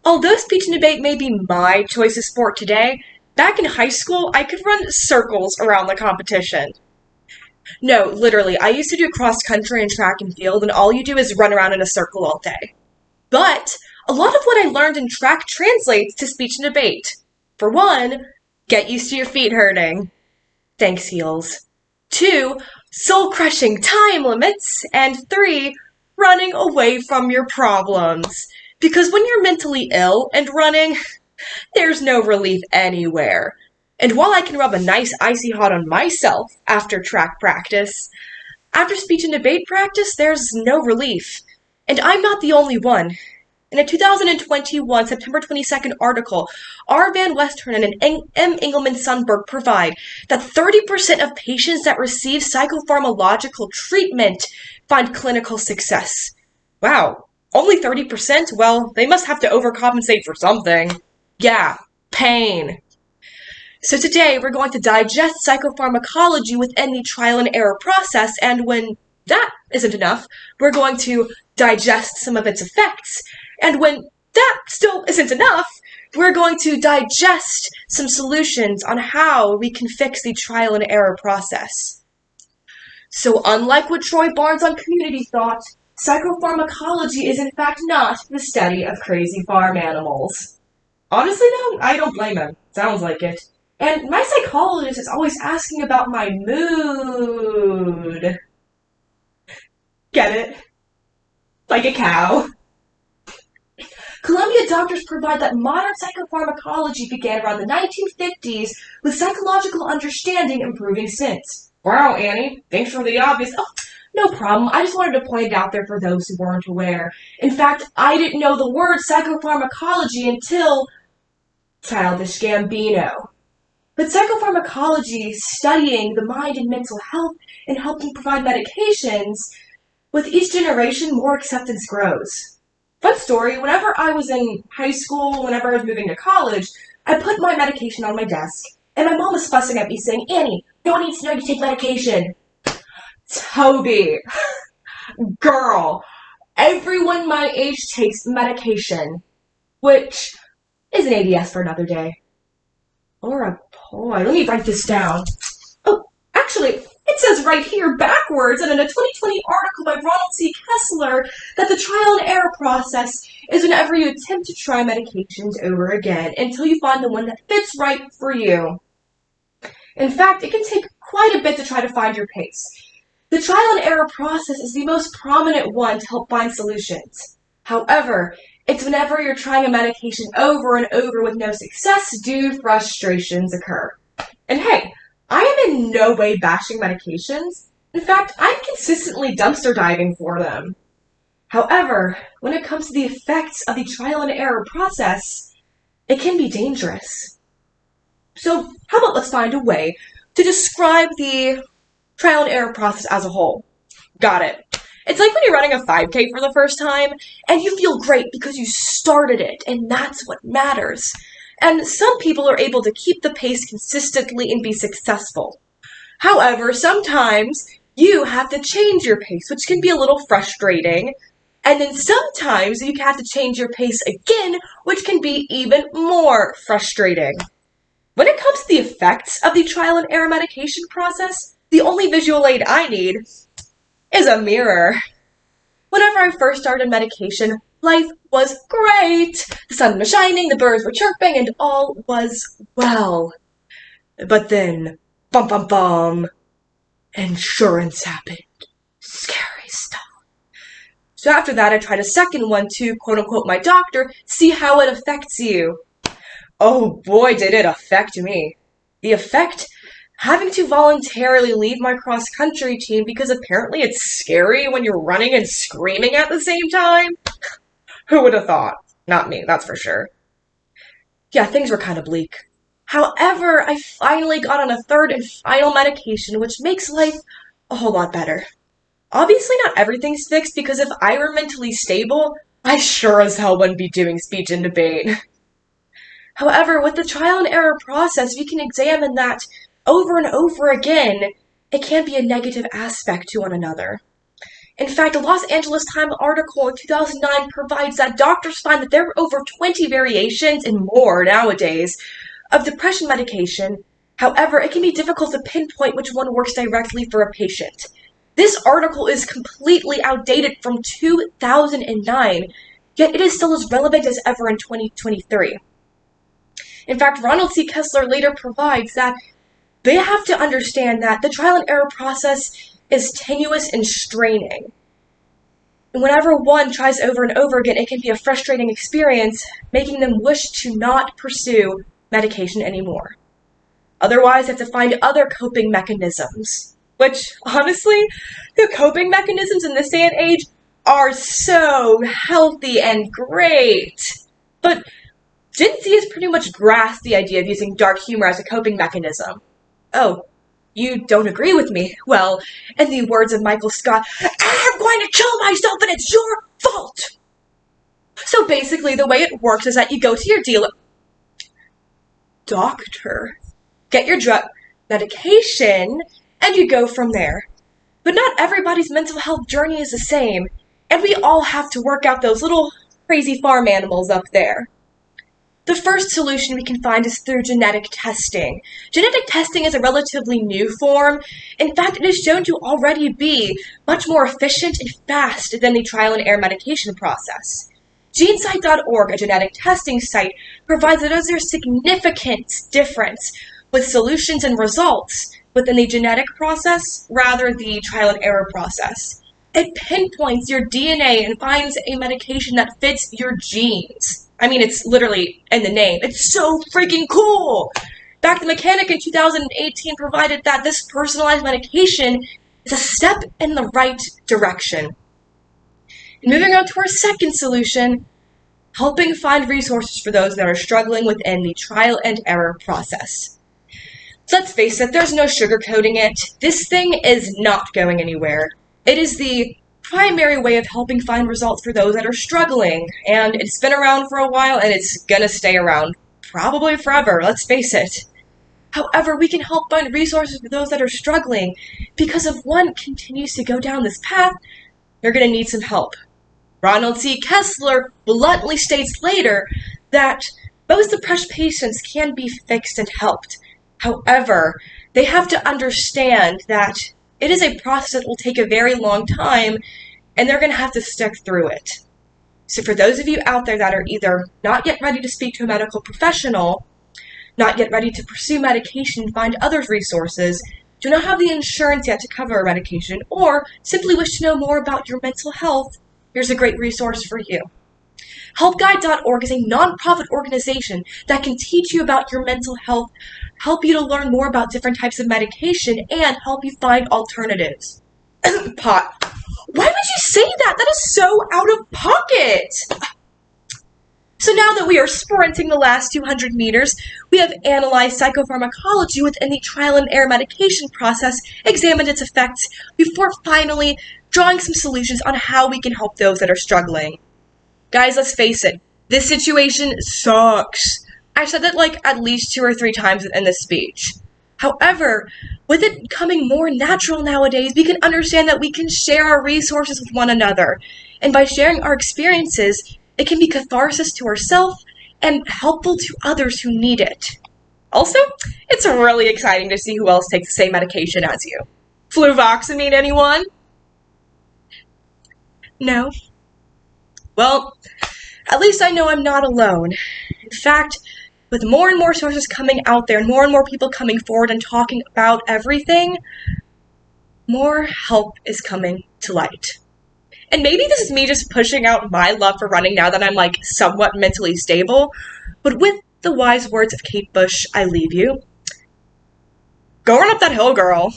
Although speech and debate may be my choice of sport today, back in high school I could run circles around the competition. No, literally, I used to do cross country and track and field, and all you do is run around in a circle all day. But a lot of what I learned in track translates to speech and debate. For one, get used to your feet hurting. Thanks, heels. Two, soul-crushing time limits. And three, running away from your problems. Because when you're mentally ill and running, there's no relief anywhere. And while I can rub a nice icy hot on myself after track practice, after speech and debate practice, there's no relief. And I'm not the only one. In a 2021 September 22nd article, R. Van Westernen and M. Engelman Sundberg provide that 30% of patients that receive psychopharmacological treatment find clinical success. Wow, only 30%? Well, they must have to overcompensate for something. Yeah, pain. So today we're going to digest psychopharmacology within the trial and error process, and when that isn't enough, we're going to digest some of its effects. And when that still isn't enough, we're going to digest some solutions on how we can fix the trial and error process. So unlike what Troy Barnes on Community thought, psychopharmacology is in fact not the study of crazy farm animals. Honestly though, I don't blame him. Sounds like it. And my psychologist is always asking about my mood. Get it? Like a cow. Columbia doctors provide that modern psychopharmacology began around the 1950s, with psychological understanding improving since. Wow, Annie, thanks for the obvious. Oh, no problem. I just wanted to point it out there for those who weren't aware. In fact, I didn't know the word psychopharmacology until Childish Gambino. But psychopharmacology, studying the mind and mental health and helping provide medications, with each generation, more acceptance grows. Fun story, whenever I was in high school, whenever I was moving to college, I put my medication on my desk, and my mom was fussing at me saying, Annie, no one needs to know you take medication. Toby, girl, everyone my age takes medication, which is an ADS for another day. Or a poi. Let me write this down. Oh, actually, it says right here backwards, and in a 2020 article by Ronald C. Kessler, that the trial and error process is whenever you attempt to try medications over again until you find the one that fits right for you. In fact, it can take quite a bit to try to find your pace. The trial and error process is the most prominent one to help find solutions. However, it's whenever you're trying a medication over and over with no success do frustrations occur. And hey, I am in no way bashing medications. In fact, I'm consistently dumpster diving for them. However, when it comes to the effects of the trial and error process, it can be dangerous. So how about let's find a way to describe the trial and error process as a whole. Got it. It's like when you're running a 5K for the first time, and you feel great because you started it, and that's what matters. And some people are able to keep the pace consistently and be successful. However, sometimes you have to change your pace, which can be a little frustrating. And then sometimes you have to change your pace again, which can be even more frustrating. When it comes to the effects of the trial and error medication process, the only visual aid I need is a mirror. Whenever I first started medication, life was great. The sun was shining, the birds were chirping, and all was well. But then, bum bum bum, insurance happened. Scary stuff. So after that, I tried a second one to, quote unquote, my doctor, see how it affects you. Oh boy, did it affect me. The effect? Having to voluntarily leave my cross-country team because apparently it's scary when you're running and screaming at the same time? Who would have thought? Not me, that's for sure. Yeah, things were kind of bleak. However, I finally got on a third and final medication, which makes life a whole lot better. Obviously not everything's fixed, because if I were mentally stable, I sure as hell wouldn't be doing speech and debate. However, with the trial and error process, we can examine that over and over again, it can be a negative aspect to one another. In fact, a Los Angeles Times article in 2009 provides that doctors find that there are over 20 variations and more nowadays of depression medication. However, it can be difficult to pinpoint which one works directly for a patient. This article is completely outdated from 2009, yet it is still as relevant as ever in 2023. In fact, Ronald C. Kessler later provides that they have to understand that the trial and error process is tenuous and straining. And whenever one tries over and over again, it can be a frustrating experience, making them wish to not pursue medication anymore. Otherwise, they have to find other coping mechanisms, which, honestly, the coping mechanisms in this day and age are so healthy and great. But Gen Z has pretty much grasped the idea of using dark humor as a coping mechanism. Oh, you don't agree with me? Well, in the words of Michael Scott, I'm going to kill myself and it's your fault! So basically, the way it works is that you go to your dealer, doctor, get your drug medication, and you go from there. But not everybody's mental health journey is the same, and we all have to work out those little crazy farm animals up there. The first solution we can find is through genetic testing. Genetic testing is a relatively new form. In fact, it is shown to already be much more efficient and fast than the trial and error medication process. GeneSite.org, a genetic testing site, provides that there's a significant difference with solutions and results within the genetic process rather the trial and error process. It pinpoints your DNA and finds a medication that fits your genes. I mean, it's literally in the name. It's so freaking cool! Back the Mechanic in 2018 provided that this personalized medication is a step in the right direction. And moving on to our second solution, helping find resources for those that are struggling within the trial and error process. So let's face it, there's no sugarcoating it. This thing is not going anywhere. It is the primary way of helping find results for those that are struggling, and it's been around for a while and it's gonna stay around probably forever, let's face it. However, we can help find resources for those that are struggling because if one continues to go down this path, they're gonna need some help. Ronald C. Kessler bluntly states later that most depressed patients can be fixed and helped. However, they have to understand that it is a process that will take a very long time, and they're going to have to stick through it. So for those of you out there that are either not yet ready to speak to a medical professional, not yet ready to pursue medication, find other resources, do not have the insurance yet to cover a medication, or simply wish to know more about your mental health, here's a great resource for you. HelpGuide.org is a nonprofit organization that can teach you about your mental health, help you to learn more about different types of medication, and help you find alternatives. Pot. Why would you say that? That is so out of pocket. So now that we are sprinting the last 200 meters, we have analyzed psychopharmacology within the trial and error medication process, examined its effects, before finally drawing some solutions on how we can help those that are struggling. Guys, let's face it, this situation sucks. I've said that like at least 2 or 3 times in this speech. However, with it becoming more natural nowadays, we can understand that we can share our resources with one another. And by sharing our experiences, it can be catharsis to ourselves and helpful to others who need it. Also, it's really exciting to see who else takes the same medication as you. Fluvoxamine, anyone? No? Well, at least I know I'm not alone. In fact, with more and more sources coming out there and more people coming forward and talking about everything, more help is coming to light. And maybe this is me just pushing out my love for running now that I'm like somewhat mentally stable, but with the wise words of Kate Bush, I leave you. Go run up that hill, girl.